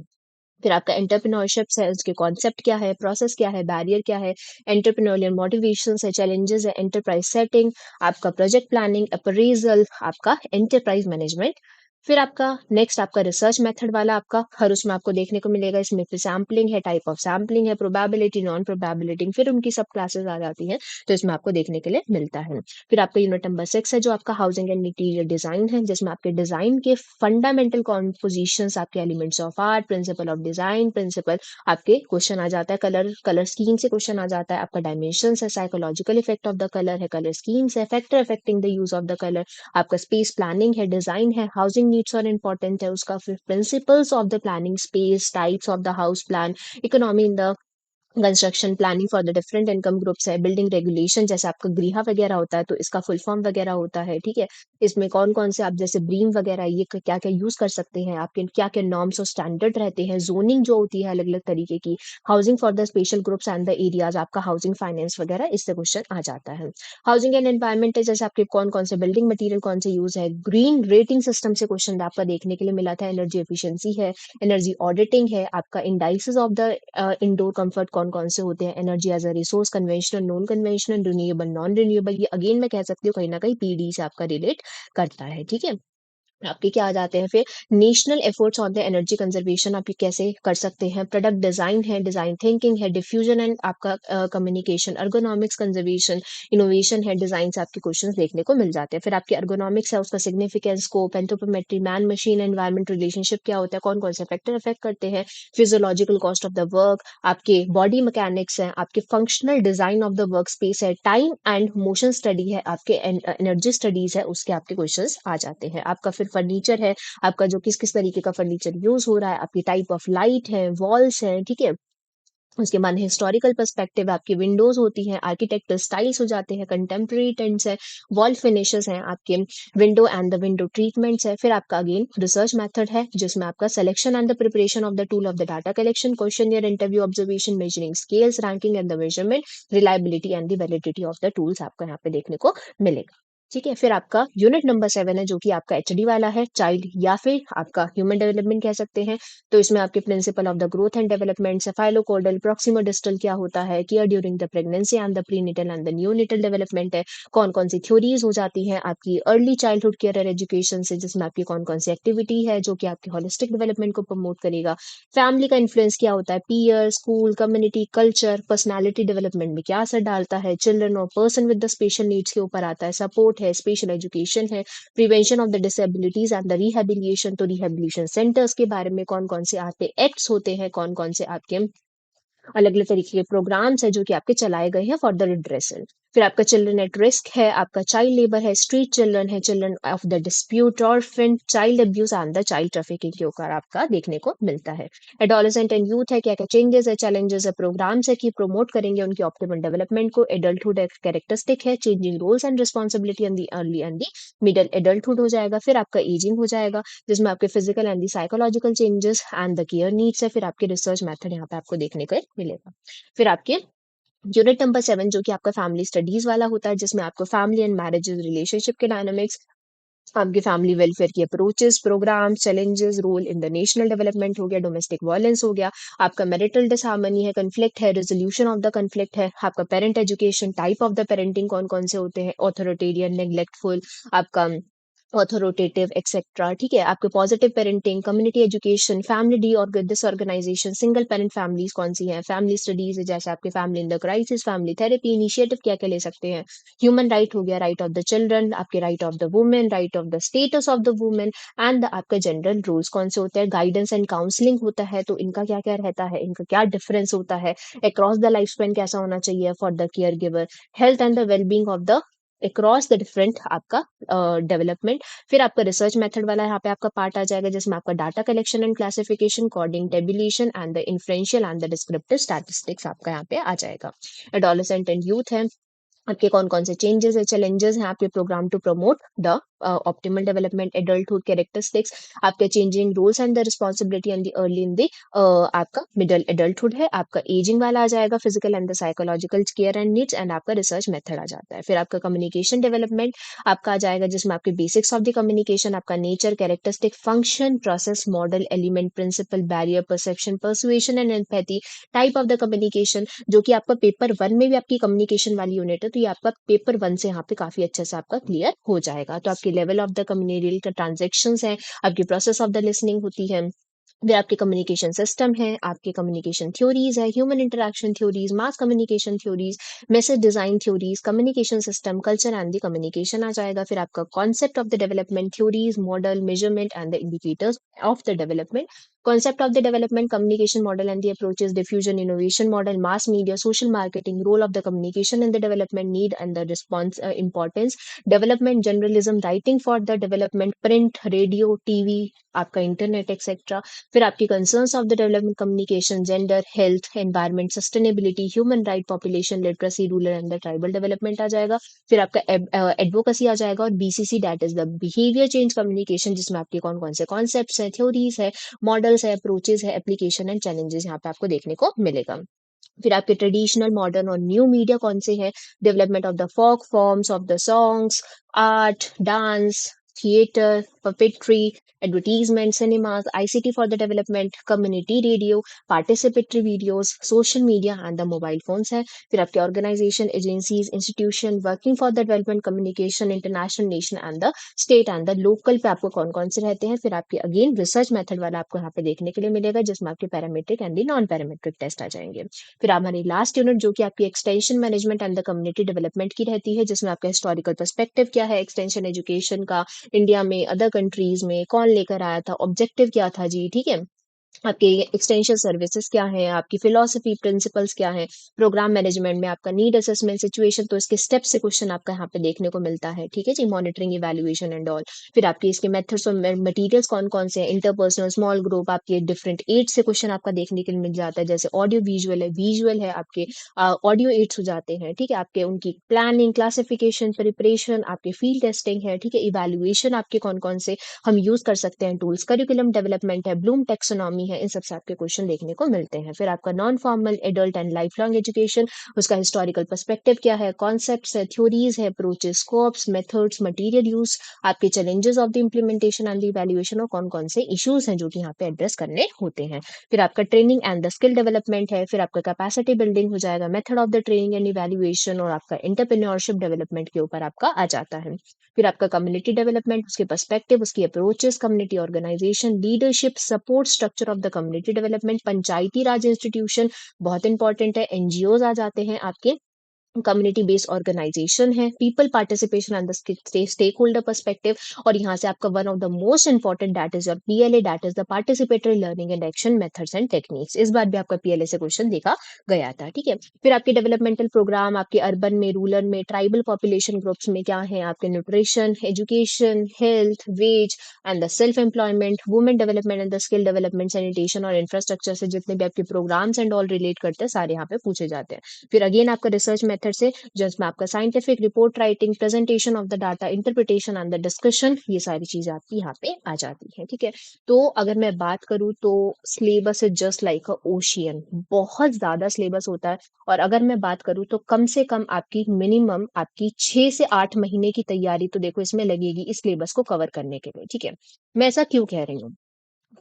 Speaker 1: फिर आपका एंटरप्रेन्योरशिप्स है, उसके कॉन्सेप्ट क्या है, प्रोसेस क्या है, बैरियर क्या है, एंटरप्रेन्योरियल मोटिवेशंस है, चैलेंजेस है, एंटरप्राइज सेटिंग, आपका प्रोजेक्ट प्लानिंग, अप्रेजल, आपका एंटरप्राइज मैनेजमेंट, फिर आपका नेक्स्ट आपका रिसर्च मेथड वाला आपका हर उसमें आपको देखने को मिलेगा। इसमें फिर सैम्पलिंग है, टाइप ऑफ सैम्पलिंग है, प्रोबेबिलिटी, नॉन प्रोबेबिलिटी, फिर उनकी सब क्लासेस आ जाती हैं, तो इसमें आपको देखने के लिए मिलता है। फिर आपका यूनिट नंबर 6 है जो आपका हाउसिंग एंड इंटीरियर डिजाइन है, जिसमें आपके डिजाइन के फंडामेंटल कॉम्पोजिशंस, आपके elements of art, principle of design, principle आपके क्वेश्चन आ जाता है, कलर स्कीम से क्वेश्चन आ जाता है, आपका डायमेंशंस है, psychological effect of the colour है, कलर स्कीम्स है, factor affecting the use of the colour, आपका स्पेस प्लानिंग है, डिजाइन है, हाउसिंग नीड्स और इंपॉर्टेंट है उसका, फिर principles of the planning, space types of the house plan, economy in the construction, planning for the different income groups है, बिल्डिंग रेगुलेशन, जैसे आपका गृह वगैरह होता है तो इसका फुल फॉर्म वगैरह होता है, ठीक है। इसमें कौन कौन से आप जैसे ब्रीम वगैरह ये क्या क्या यूज कर सकते हैं, आपके क्या क्या नॉर्म्स और स्टैंडर्ड रहते हैं, जोनिंग जो होती है अलग अलग तरीके की, housing for the special groups and the areas, आपका हाउसिंग फाइनेंस वगैरह, इससे क्वेश्चन आ जाता है। हाउसिंग एंड एनवायरमेंट है, जैसे आपके कौन कौन से बिल्डिंग मटीरियल कौन से यूज है, ग्रीन रेटिंग सिस्टम से क्वेश्चन आपका देखने के लिए मिला था, एनर्जी एफिशिएंसी है, एनर्जी ऑडिटिंग है, आपका indices of the indoor comfort कौन कौन से होते हैं, energy as a resource, conventional, non conventional, renewable, non renewable, ये अगेन मैं कह सकती हूँ कहीं ना कहीं पीडी से आपका रिलेट करता है, ठीक है। आपके क्या आ जाते हैं फिर, national efforts on the energy conservation आप ये कैसे कर सकते हैं, प्रोडक्ट डिजाइन है, डिजाइन थिंकिंग है, डिफ्यूजन एंड आपका कम्युनिकेशन, अर्गोनॉमिक्स, कंजर्वेशन, इनोवेशन है, डिजाइन से आपके क्वेश्चंस देखने को मिल जाते हैं। फिर आपके अर्गोनॉमिक्स है, उसका significance, scope, anthropometry, man machine environment relationship क्या होता है, कौन कौन से फैक्टर अफेक्ट करते हैं, physiological cost of the work, आपके बॉडी मैकेनिक्स है, आपके functional design of the work space है, टाइम एंड मोशन स्टडी है, आपके एनर्जी स्टडीज है, उसके आपके क्वेश्चंस आ जाते हैं। आपका फिर फर्नीचर है, आपका जो किस किस तरीके का फर्नीचर यूज हो रहा है, आपकी टाइप ऑफ लाइट है, वॉल्स है, ठीक है। उसके बाद हिस्टोरिकल पर्सपेक्टिव, आपकी विंडोज होती हैं, आर्किटेक्चर स्टाइल्स हो जाते हैं, कंटेम्प्रेरी टेंट्स है, वॉल फिनिशेस हैं, आपके window and the window treatments है। फिर आपका अगेन रिसर्च मेथड है, जिसमें आपका selection and the preparation of the tool of the data collection, questionnaire, interview, observation, measuring scales, ranking and the measurement, reliability and the validity of the tools आपको यहाँ पे देखने को मिलेगा। ठीक है। फिर आपका यूनिट नंबर 7 है, जो कि आपका एचडी वाला है, चाइल्ड या फिर आपका ह्यूमन डेवलपमेंट कह सकते हैं। तो इसमें आपके principle of the growth and development, cephalocaudal, proximodistal क्या होता है, care during the pregnancy and the prenatal and the neonatal development है, कौन कौन सी थ्योरीज हो जाती हैं आपकी अर्ली चाइल्डहुड केयर और एजुकेशन से, जिसमें आपकी कौन कौन सी एक्टिविटी है जो कि आपके होलिस्टिक डेवलपमेंट को प्रमोट करेगा, फैमिली का इन्फ्लुएंस क्या होता है, peer, school, community, culture, personality development में क्या असर डालता है, चिल्ड्रन और person with the special needs के ऊपर आता है, सपोर्ट है, स्पेशल एजुकेशन है, prevention of the disabilities and the rehabilitation, तो रिहेबिलिटेशन सेंटर्स के बारे में कौन कौन से आपके एक्ट्स होते हैं, कौन कौन से आपके अलग अलग तरीके के प्रोग्राम्स है जो कि आपके चलाए गए हैं फॉर द रिड्रेसल। फिर आपका चिल्ड्रन एट रिस्क है, आपका चाइल्ड लेबर है, स्ट्रीट चिल्ड्रन है, children of the dispute, orphan, child abuse and the child trafficking के ऊपर आपका देखने को मिलता है। एडोलेसेंट एंड यूथ है, क्या क्या चेंजेस है, चैलेंजेस है, प्रोग्राम्स है कि प्रमोट करेंगे उनकी ऑप्टिमल डेवलपमेंट को। एडल्टहुड एक कैरेक्टरिस्टिक है, changing roles and responsibility and the early and the middle adulthood हो जाएगा। फिर आपका एजिंग हो जाएगा, जिसमें आपके physical and the psychological changes and the care needs है। फिर आपके रिसर्च मेथड यहाँ पे आपको देखने को मिलेगा। फिर आपके यूनिट नंबर 7 जो कि आपका फैमिली स्टडीज वाला होता है, जिसमें आपको फैमिली एंड मैरिजेस रिलेशनशिप के डायनामिक्स, आपके फैमिली वेलफेयर की approaches, programme, challenges, role in the national development हो गया, डोमेस्टिक वायलेंस हो गया, आपका मैरिटल डिसहार्मनी है, कन्फ्लिक्ट है, रेजोल्यूशन ऑफ द कन्फ्लिक्ट है, आपका parent education, type of the parenting कौन कौन से होते हैं, ऑथोरिटेरियन, नेग्लेक्टफुल, आपका ऑथोरिटेटिव एक्सेट्रा, ठीक है। आपके positive parenting, community education, family D और डिसऑर्गेनाइजेशन, सिंगल पेरेंट फैमिलीज कौन सी हैं, फैमिली स्टडीज है, जैसे आपके family in the crisis, family therapy, initiative क्या क्या ले सकते हैं, ह्यूमन राइट हो गया, राइट ऑफ द चिल्ड्रन, आपके right of the women, right of the status of the women and आपका जनरल रूल्स कौन से होते हैं, गाइडेंस एंड काउंसलिंग होता है, तो इनका क्या क्या रहता है, इनका क्या डिफरेंस होता है, अक्रॉस द लाइफ स्पेन कैसा होना चाहिए for the care giver, health and the wellbeing of the across the different आपका डेवलपमेंट। फिर आपका रिसर्च मेथड वाला यहाँ पे आपका पार्ट आ जाएगा, जिसमें आपका data collection and classification, coding, tabulation and the inferential and the descriptive statistics आपका यहाँ पे आ जाएगा। एडोलेसेंट एंड यूथ है, आपके कौन कौन से चेंजेस है, चैलेंजेस हैं आपके program to promote the optimal development, adulthood characteristics, आपके changing roles and the responsibility and the early in the आपका मिडल एडल्टहुड है, आपका एजिंग वाला आ जाएगा, physical and the psychological care and needs and आपका रिसर्च मेथड आ जाता है। फिर आपका कम्युनिकेशन डेवलपमेंट आपका आ जाएगा, जिसमें आपके बेसिक्स ऑफ द कम्युनिकेशन, आपका nature, characteristic, function, process, model, element, principle, barrier, perception, persuasion and empathy, type of the communication, जो कि आपका पेपर 1 में भी आपकी कम्युनिकेशन वाली यूनिट है, तो ये आपका पेपर 1 से यहाँ पे काफी अच्छे से आपका क्लियर हो जाएगा। तो आपके level of the communication transactions हैं, आपकी प्रोसेस ऑफ द लिसनिंग होती है। फिर आपके कम्युनिकेशन सिस्टम है, आपके कम्युनिकेशन थ्योरीज है, human interaction theories, mass communication theories, message design theories, communication system, culture and the communication आ जाएगा। फिर आपका concept of the development theories, model, measurement and the indicators of the development, concept of the development, communication model and the approaches, diffusion, innovation model, mass media, social marketing, role of the communication in the development, need and the response, importance, development, journalism, writing for the development, print, radio, tv, आपका इंटरनेट एक्सेट्रा। फिर आपकी concerns of the development, communication, gender, health, environment, sustainability, human right, population, literacy, rural and the tribal development आ जाएगा। फिर आपका एडवोकेसी आ जाएगा, और BCC that is the behaviour change communication, जिसमें आपके कौन कौन से कॉन्सेप्ट्स हैं, थ्योरीज है, मॉडल्स है, अप्रोचेस है, एप्लीकेशन एंड चैलेंजेस यहाँ पे आपको देखने को मिलेगा। फिर आपके ट्रेडिशनल, मॉडर्न और न्यू मीडिया कौन से हैं, development of the folk forms of the songs, art, dance, theatre, puppetry, advertisement, cinemas, ICT for the development, community radio, participatory videos, social media and the mobile phones है। फिर आपके organisation, agencies, institution working for the development, communication, international, nation and the state and the local पे आपको कौन कौन से रहते हैं। फिर आपके अगेन रिसर्च मेथड वाला आपको यहाँ पे देखने के लिए मिलेगा, जिसमें आपके parametric and the non parametric test आ जाएंगे। फिर हमारी लास्ट यूनिट जो कि आपकी extension management and the community development की रहती है, जिसमें आपका हिस्टोरिकल पर्सपेक्टिव क्या है एक्सटेंशन एजुकेशन का, इंडिया में, अदर कंट्रीज में कौन लेकर आया था, ऑब्जेक्टिव क्या था जी, ठीक है। आपके एक्सटेंशन सर्विसेज क्या हैं, आपकी फिलॉसफी प्रिंसिपल्स क्या हैं, प्रोग्राम मैनेजमेंट में आपका नीड असेसमेंट सिचुएशन, तो इसके स्टेप से क्वेश्चन आपका यहाँ पे देखने को मिलता है, ठीक है जी, मॉनिटरिंग इवैल्यूएशन एंड ऑल। फिर आपके इसके मेथड्स और मटेरियल्स कौन कौन से हैं, इंटरपर्सनल, स्मॉल ग्रुप, आपके डिफरेंट एड से क्वेश्चन आपका देखने के लिए मिल जाता है, जैसे ऑडियो विजुअल है आपके, ऑडियो एड्स हो जाते हैं, ठीक है, आपके उनकी प्लानिंग, क्लासिफिकेशन, प्रिपरेशन, आपके फील्ड टेस्टिंग है, ठीक है, इवैल्यूएशन आपके कौन कौन से हम यूज कर सकते हैं टूल्स, करिकुलम डेवलपमेंट है, ब्लूम टेक्सोनॉमी है, इन सबसे आपके क्वेश्चन देखने को मिलते हैं। फिर आपका non formal, adult and life long education, उसका हिस्टोरिकल पर्सपेक्टिव क्या है, कॉन्सेप्ट्स है, थ्योरीज है, approaches, scopes, methods, material use, आपके challenges of the implementation and the evaluation, और कौन कौन से इश्यूज हैं जो कि यहाँ पे एड्रेस करने होते हैं। फिर आपका training and the skill development है, फिर आपका कैपेसिटी बिल्डिंग हो जाएगा, method of the training and evaluation, और आपका एंटरप्रेन्योरशिप डेवलपमेंट के ऊपर आपका आ जाता है। फिर आपका कम्युनिटी डेवलपमेंट, उसके पर्सपेक्टिव, उसकी approaches, community organisation, leadership, support structure of the community development, Panchayati Raj institution बहुत इंपॉर्टेंट है, एनजीओज आ जाते हैं आपके, कम्युनिटी बेस्ड ऑर्गेनाइजेशन है, people participation and the stakeholder perspective, और यहाँ से आपका one of the most important that is your PLA, that is the participatory learning and action methods and techniques. इस बार भी आपका पीएलए से क्वेश्चन देखा गया था, ठीक है। फिर आपके डेवलपमेंटल प्रोग्राम, आपके अर्बन में, रूरल में, ट्राइबल पॉपुलेशन ग्रुप्स में क्या है, आपके nutrition, education, health, wage and the self employment, women development and the skill development, sanitation और इंफ्रास्ट्रक्चर से जितने भी आपके प्रोग्राम्स एंड ऑल रिलेट करते हैं सारे यहाँ पे पूछे जाते हैं। फिर अगेन आपका रिसर्च मेथड से, जिसमें आपका scientific report writing, presentation of the data, interpretation and the discussion, ये सारी चीजें आपकी यहाँ पे आ जाती है, ठीक है। तो अगर मैं बात करूँ तो syllabus is just like a ocean, बहुत ज्यादा सिलेबस होता है। और अगर मैं बात करूँ तो कम से कम आपकी मिनिमम आपकी 6 से 8 महीने की तैयारी तो देखो इसमें लगेगी इस सिलेबस को कवर करने के लिए, ठीक है। मैं ऐसा क्यों कह रही हूँ,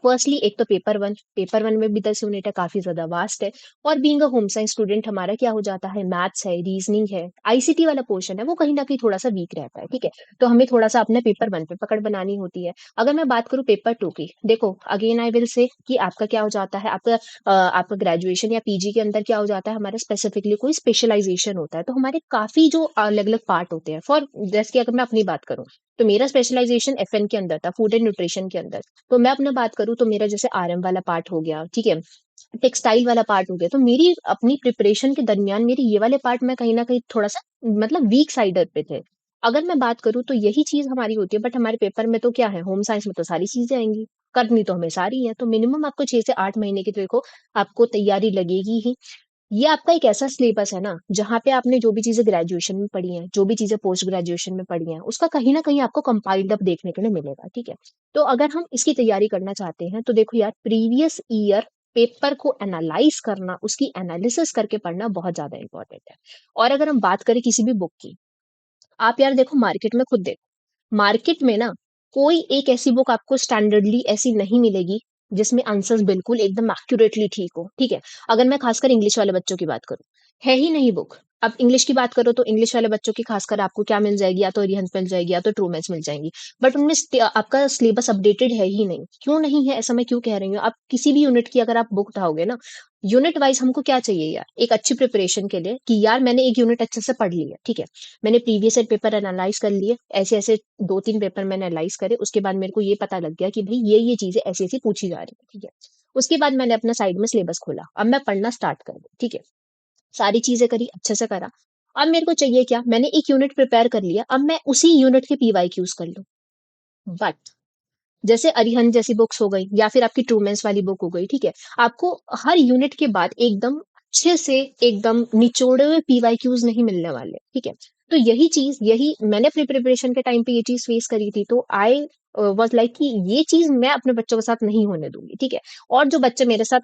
Speaker 1: फर्स्टली एक तो पेपर वन में भी 10 यूनिट है, काफी ज्यादा वास्ट है। और being a home science student हमारा क्या हो जाता है, मैथ्स है, रीजनिंग है, आईसीटी वाला पोर्शन है, वो कहीं ना कहीं थोड़ा सा वीक रहता है, ठीक है। तो हमें थोड़ा सा अपने पेपर 1 पे पकड़ बनानी होती है। अगर मैं बात करूँ पेपर 2 की, देखो अगेन आई विल से कि आपका क्या हो जाता है, आपका ग्रेजुएशन या पीजी के अंदर क्या हो जाता है, हमारा स्पेसिफिकली कोई स्पेशलाइजेशन होता है, तो हमारे काफी जो अलग अलग पार्ट होते हैं। फॉर जैसे कि अगर मैं अपनी बात करूँ तो मेरा स्पेशलाइजेशन एफएन के अंदर था, फूड एंड न्यूट्रिशन के अंदर। तो मैं अपना बात करूँ तो मेरा जैसे आरएम वाला पार्ट हो गया, ठीक है, टेक्सटाइल वाला पार्ट हो गया, तो मेरी अपनी प्रिपरेशन के दरमियान मेरे ये वाले पार्ट में कहीं ना कहीं थोड़ा सा मतलब वीक साइडर पे थे। अगर मैं बात करूँ तो यही चीज हमारी होती है, बट हमारे पेपर में तो क्या है, होम साइंस में तो सारी चीजें आएंगी, करनी तो हमें सारी है, तो मिनिमम आपको 6 से 8 महीने की तो देखो आपको तैयारी लगेगी ही। ये आपका एक ऐसा सिलेबस है ना, जहाँ पे आपने जो भी चीजें ग्रेजुएशन में पढ़ी हैं, जो भी चीजें पोस्ट ग्रेजुएशन में पढ़ी हैं, उसका कहीं ना कहीं आपको कंपाइल्ड अप देखने के लिए मिलेगा, ठीक है। तो अगर हम इसकी तैयारी करना चाहते हैं तो देखो यार, प्रीवियस ईयर पेपर को एनालाइज करना, उसकी एनालिसिस करके पढ़ना बहुत ज्यादा इंपॉर्टेंट है। और अगर हम बात करें किसी भी बुक की, आप यार देखो मार्केट में खुद देखो, मार्केट में ना कोई एक ऐसी बुक आपको स्टैंडर्डली ऐसी नहीं मिलेगी जिसमें आंसर्स बिल्कुल एकदम एक्यूरेटली ठीक हो, ठीक है। अगर मैं खासकर इंग्लिश वाले बच्चों की बात करूं, है ही नहीं बुक। अब इंग्लिश की बात करो तो इंग्लिश वाले बच्चों की खासकर आपको क्या मिल जाएगी, या तो अरिहंत मिल जाएगी या तो ट्रू मैथ्स मिल जाएंगी। बट उनमें आपका सिलेबस अपडेटेड है ही नहीं। क्यों नहीं है, ऐसा मैं क्यों कह रही हूँ? आप किसी भी यूनिट की अगर आप बुक उठाओगे ना, यूनिट वाइज हमको क्या चाहिए यार, एक अच्छी प्रिपरेशन के लिए कि यार मैंने एक यूनिट अच्छे से पढ़ लिया, ठीक है, मैंने प्रीवियस ईयर पेपर एनालाइज कर लिए, ऐसे ऐसे 2-3 पेपर मैंने एनालाइज करे, उसके बाद मेरे को ये पता लग गया कि भाई ये चीजें ऐसी ऐसी पूछी जा रही है, ठीक है। उसके बाद मैंने अपना साइड में सिलेबस खोला, अब मैं पढ़ना स्टार्ट कर दी, ठीक है, सारी चीजें करी, अच्छे से करा। अब मेरे को चाहिए क्या, मैंने एक यूनिट प्रिपेयर कर लिया, अब मैं उसी यूनिट के पीवाईक्यूज कर लूं। बट जैसे अरिहंत जैसी बुक्स हो गई या फिर आपकी ट्रूमेंस वाली बुक हो गई, ठीक है, आपको हर यूनिट के बाद एकदम अच्छे से, एकदम निचोड़े हुए पीवाईक्यूज नहीं मिलने वाले, ठीक है। तो यही चीज, यही मैंने अपनी प्रिपरेशन के टाइम पे ये चीज फेस करी थी, तो आई वाज लाइक कि ये चीज मैं अपने बच्चों के साथ नहीं होने दूंगी, ठीक है। और जो बच्चे मेरे साथ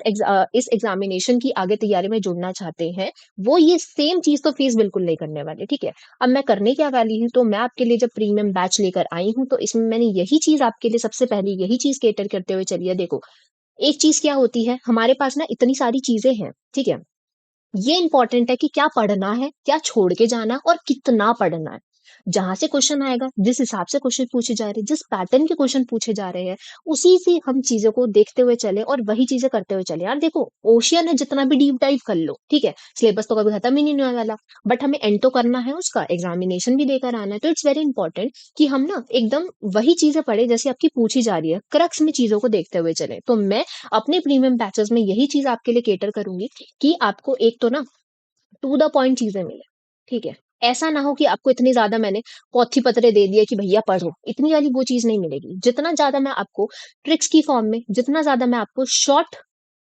Speaker 1: इस एग्जामिनेशन की आगे तैयारी में जुड़ना चाहते हैं, वो ये सेम चीज तो फेस बिल्कुल नहीं करने वाले, ठीक है। अब मैं करने क्या वाली हूँ, तो मैं आपके लिए जब प्रीमियम बैच लेकर आई हूँ, तो इसमें मैंने यही चीज आपके लिए सबसे पहले यही चीज केटर करते हुए चलिए। देखो, एक चीज क्या होती है, हमारे पास ना इतनी सारी चीजें हैं, ठीक है, ये इंपॉर्टेंट है कि क्या पढ़ना है, क्या छोड़ के जाना है, और कितना पढ़ना है। जहां से क्वेश्चन आएगा, जिस हिसाब से क्वेश्चन पूछे जा रहे हैं, जिस पैटर्न के क्वेश्चन पूछे जा रहे हैं, उसी से हम चीजों को देखते हुए चले और वही चीजें करते हुए चले। यार देखो, ओशियन है, जितना भी डीप डाइव कर लो, ठीक है, सिलेबस तो कभी खत्म ही नहीं होने वाला। बट हमें एंड तो करना है, उसका एग्जामिनेशन भी देकर आना है, तो इट्स वेरी इंपॉर्टेंट कि हम ना एकदम वही चीजें पढ़े जैसे आपकी पूछी जा रही है, क्रक्स में चीजों को देखते हुए चले। तो मैं अपने प्रीमियम बैचेस में यही चीज आपके लिए केटर करूंगी कि आपको एक तो ना टू द पॉइंट चीजें मिले, ठीक है। ऐसा ना हो कि आपको इतनी ज्यादा मैंने पोथी पत्रे दे दिए कि भैया पढ़ो, इतनी वाली वो चीज नहीं मिलेगी। जितना ज्यादा मैं आपको ट्रिक्स की फॉर्म में, जितना ज्यादा मैं आपको शॉर्ट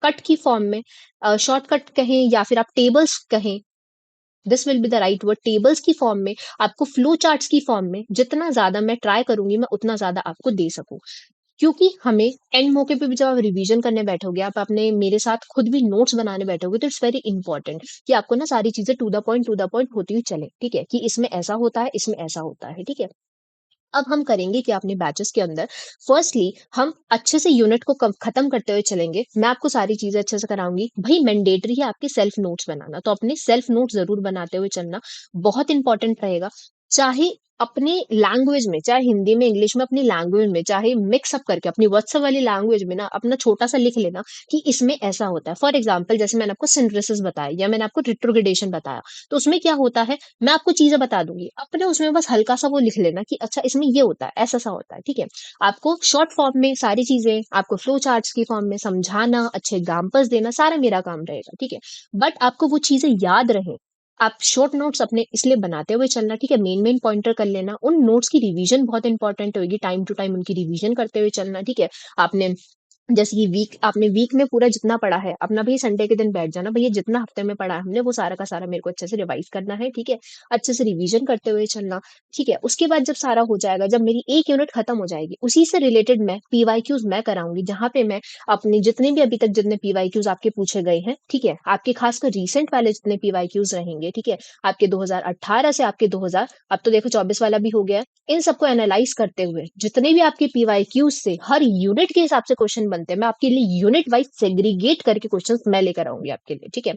Speaker 1: कट की फॉर्म में, शॉर्टकट कहें या फिर आप टेबल्स कहें, this will be the right word, tables की फॉर्म में, आपको फ्लो चार्ट्स की फॉर्म में जितना ज्यादा मैं ट्राई करूंगी, मैं उतना ज्यादा आपको दे सकूं। क्योंकि हमें एंड मौके पे भी जब आप रिवीजन करने बैठोगे, आप अपने मेरे साथ खुद भी नोट्स बनाने बैठोगे, तो इट्स वेरी इंपॉर्टेंट कि आपको ना सारी चीजें टू द पॉइंट होती हुई चले, ठीक है, कि इसमें ऐसा होता है, इसमें ऐसा होता है, ठीक है। अब हम करेंगे कि अपने बैचेस के अंदर फर्स्टली हम अच्छे से यूनिट को खत्म करते हुए चलेंगे। मैं आपको सारी चीजें अच्छे से कराऊंगी। भाई मैंडेटरी है आपके सेल्फ नोट्स बनाना, तो अपने सेल्फ नोट्स जरूर बनाते हुए चलना, बहुत इंपॉर्टेंट रहेगा। चाहे अपने लैंग्वेज में, चाहे हिंदी में, इंग्लिश में, अपनी लैंग्वेज में, चाहे मिक्सअप करके अपनी व्हाट्सएप वाली लैंग्वेज में ना अपना छोटा सा लिख लेना कि इसमें ऐसा होता है। फॉर एग्जाम्पल, जैसे मैंने आपको सिंथेसिस बताया या मैंने आपको रिट्रोग्रेडेशन बताया, तो उसमें क्या होता है, मैं आपको चीजें बता दूंगी, अपने उसमें बस हल्का सा वो लिख लेना कि अच्छा इसमें ये होता है, ऐसा सा होता है, ठीक है। आपको शॉर्ट फॉर्म में सारी चीजें, आपको फ्लो चार्ट्स की फॉर्म में समझाना, अच्छे एग्जाम्पल्स देना, सारा मेरा काम रहेगा, ठीक है। बट आपको वो चीजें याद रहे, आप शॉर्ट नोट्स अपने इसलिए बनाते हुए चलना, ठीक है, मेन मेन पॉइंटर कर लेना। उन नोट्स की रिवीजन बहुत इंपॉर्टेंट होगी, टाइम टू टाइम उनकी रिवीजन करते हुए चलना, ठीक है। आपने जैसे कि आपने वीक में पूरा जितना पढ़ा है, अपना भी संडे के दिन बैठ जाना, भैया जितना हफ्ते में पढ़ा है हमने, वो सारा का सारा मेरे को अच्छे से रिवाइज करना है, ठीक है, अच्छे से रिवीजन करते हुए चलना, ठीक है। उसके बाद जब सारा हो जाएगा, जब मेरी एक यूनिट खत्म हो जाएगी, उसी से रिलेटेड मैं पीवाईक्यूज मैं कराऊंगी, जहां पे मैं अपने जितने भी अभी तक जितने पीवाईक्यूज आपके पूछे गए हैं, ठीक है, आपके खासकर रिसेंट वाले जितने पीवाईक्यूज रहेंगे, ठीक है, आपके 2018 से आपके 2000, अब तो देखो 24 वाला भी हो गया है, इन सबको एनालाइज करते हुए जितने भी आपके पीवाईक्यूज से हर यूनिट के हिसाब से क्वेश्चन बनते हैं, मैं आपके लिए यूनिट वाइज सेग्रीगेट करके क्वेश्चंस मैं लेकर आऊंगी आपके लिए, ठीक है,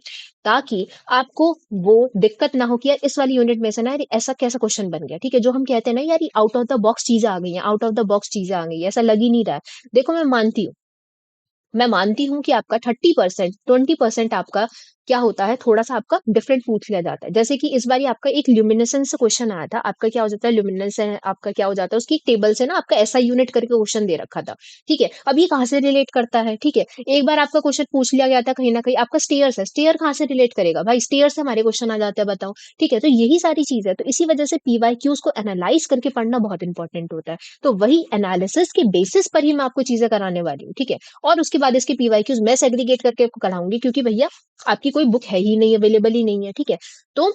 Speaker 1: ताकि आपको वो दिक्कत ना हो कि यार इस वाली यूनिट में से ना यार ऐसा कैसा क्वेश्चन बन गया, ठीक है, जो हम कहते हैं ना यार आउट ऑफ द बॉक्स चीजें आ गई हैं, आउट ऑफ द बॉक्स चीजें आ गई हैं, ऐसा लग ही नहीं रहा है। देखो, मैं मानती हूँ कि आपका 30%, 20% आपका क्या होता है, थोड़ा सा आपका डिफरेंट पूछ लिया जाता है। जैसे कि इस बार आपका एक ल्यूमिनेसेंस से क्वेश्चन आया था, आपका क्या हो जाता है, ल्यूमिनेंस है आपका क्या हो जाता है, उसकी एक टेबल से ना आपका ऐसा यूनिट करके क्वेश्चन दे रखा था, ठीक है। अब ये कहाँ से रिलेट करता है, ठीक है, एक बार आपका क्वेश्चन पूछ लिया गया था कहीं ना कहीं, आपका स्टेयर्स है, स्टेयर कहाँ से रिलेट करेगा भाई, स्टेयर से हमारे क्वेश्चन आ जाते हैं, बताओ, ठीक है। तो यही सारी चीज है, तो इसी वजह से पीवाईक्यूज को एनालाइज करके पढ़ना बहुत इंपॉर्टेंट होता है। तो वही एनालिसिस के बेसिस पर ही मैं आपको चीजें कराने वाली हूँ, ठीक है। और उसके बाद इसके पीवाईक्यूज मैं सेग्रीगेट करके आपको कराऊंगी, क्योंकि भैया आपकी कोई बुक है ही नहीं, अवेलेबल ही नहीं है, ठीक है। तो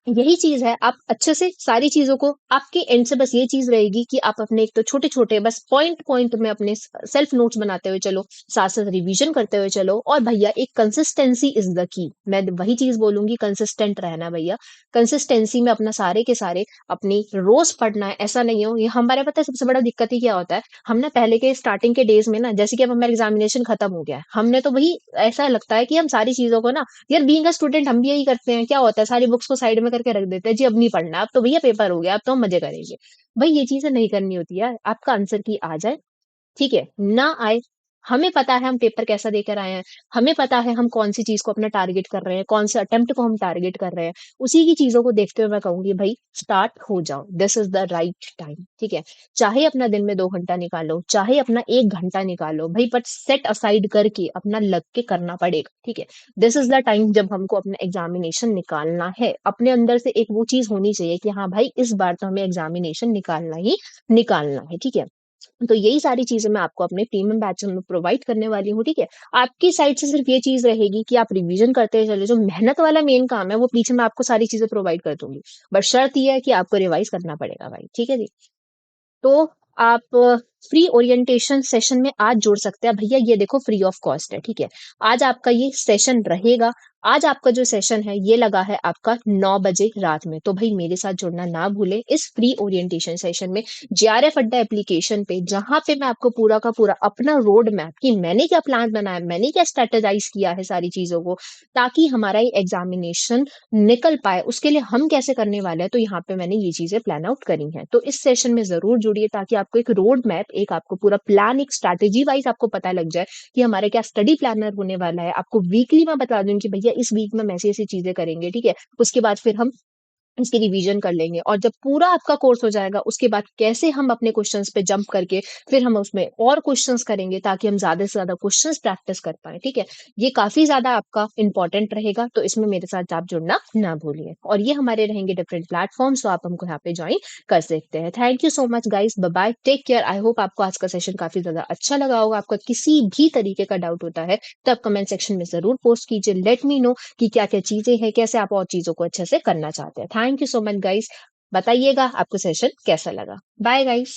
Speaker 1: यही चीज़ है, आप अच्छे से सारी चीज़ों को आपके एंड से बस ये चीज़ रहेगी कि आप अपने एक तो छोटे-छोटे बस पॉइंट-पॉइंट में अपने सेल्फ नोट्स बनाते हुए चलो, साथ-साथ रिवीजन करते हुए चलो और भैया एक कंसिस्टेंसी इज़ द की। मैं वही चीज़ बोलूँगी, कंसिस्टेंट रहना भैया। कंसिस्टेंसी में अपना सारे के सारे अपनी रोज़ पढ़ना है, ऐसा नहीं हो ये हमारे पता है सबसे बड़ा दिक्कत ही क्या होता है, हम ना पहले के स्टार्टिंग के डेज़ में ना जैसे कि अब हमारा एग्ज़ामिनेशन खत्म हो गया है, हमने तो वही ऐसा लगता है कि हम सारी चीज़ों को ना यार बीइंग अ स्टूडेंट हम भी यही करते हैं। क्या होता है सारी बुक्स को साइड में करके रख देते हैं, जी अब नहीं पढ़ना, अब तो भैया पेपर हो गया, अब तो हम मज़े करेंगे। भई ये चीज़ें नहीं करनी होती यार, आपका आंसर की आ जाए ठीक है, ना आए, हमें पता है हम पेपर कैसा देकर आए हैं, हमें पता है हम कौन-सी चीज़ को अपना टारगेट कर रहे हैं, कौन-से अटेम्प्ट को हम टारगेट कर रहे हैं। उसी की चीज़ों को देखते हुए मैं कहूँगी भई स्टार्ट हो जाओ, this is the right time, ठीक है? चाहे अपना दिन में 2 घंटा निकालो, चाहे अपना 1 घंटा निकालो, भई बट सेट असाइड करके अपना लग के करना पड़ेगा, ठीक है? दिस इज़ द टाइम जब हमको अपना एग्ज़ामिनेशन निकालना है। अपने अंदर से एक वो चीज़ होनी चाहिए कि हाँ भाई, इस बार तो हमें एग्ज़ामिनेशन निकालना ही निकालना है, ठीक है? तो यही सारी चीज़ें मैं आपको अपने प्रीमियम बैच में प्रोवाइड करने वाली हूँ, ठीक है? आपकी साइड से सिर्फ़ ये चीज़ रहेगी कि आप रिवीज़न करते चले, जो मेहनत वाला मेन काम है, वो पीछे मैं आपको सारी चीज़ें प्रोवाइड कर दूँगी। बट शर्त ये है कि आपको रिवाइज़ करना पड़ेगा भाई, ठीक है जी? तो आप फ्री ओरिएंटेशन सेशन में आज जुड़ सकते हैं। भैया ये देखो फ्री ऑफ कॉस्ट है, ठीक है? आज आपका ये सेशन रहेगा। आज आपका जो सेशन है ये लगा है आपका 9 बजे रात में। तो भई मेरे साथ जुड़ना ना भूलें इस फ्री ओरिएंटेशन सेशन में जेआरएफ अड्डा एप्लीकेशन पे जहाँ पे मैं आपको पूरा का पूरा अपना रोड मैप कि मैंने क्या प्लान बनाया, मैंने क्या स्ट्रैटेजाइज़ किया है सारी चीज़ों को ताकि हमारा ये एग्ज़ामिनेशन निकल पाए, उसके लिए हम कैसे करने वाले हैं, तो यहाँ पे मैंने ये चीज़ें प्लान आउट करी हैं। तो इस सेशन में ज़रूर जुड़िए ताकि आपको एक रोड मैप, एक आपको पूरा प्लान, एक स्ट्रैटेजी वाइज़ आपको पता लग जाए कि हमारा क्या स्टडी प्लानर होने वाला है। आपको वीकली मैं बता दूँगी कि भैया इस वीक में हम ऐसी-ऐसी चीज़ें करेंगे, ठीक है? उसके बाद फिर हम इसकी रिवीजन कर लेंगे और जब पूरा आपका कोर्स हो जाएगा, उसके बाद कैसे हम अपने क्वेश्चंस पे जंप करके फिर हम उसमें और क्वेश्चंस करेंगे ताकि हम ज़्यादा से ज़्यादा क्वेश्चंस प्रैक्टिस कर पाएँ, ठीक है? ये काफ़ी ज़्यादा आपका इम्पोर्टेंट रहेगा, तो इसमें मेरे साथ आप जुड़ना ना भूलिए और ये हमारे रहेंगे डिफरेंट प्लेटफ़ॉर्म्स, तो आप हमको यहाँ पे जॉइन कर सकते हैं। Thank you so much guys, bye bye, take care. I hope आपको आज का सेशन काफ़ी ज़्यादा अच्छा लगा होगा। आपका किसी भी तरीके का डाउट होता है, तो आप कमेंट सेक्शन में ज़रूर पोस्ट कीजिए। लेट मी नो कि क्या-क्या चीज़ें हैं, कैसे आप और चीज़ों को अच्छे से करना चाहते हैं। Thank you so much guys. बताइएगा आपको सेशन कैसा लगा। Bye guys.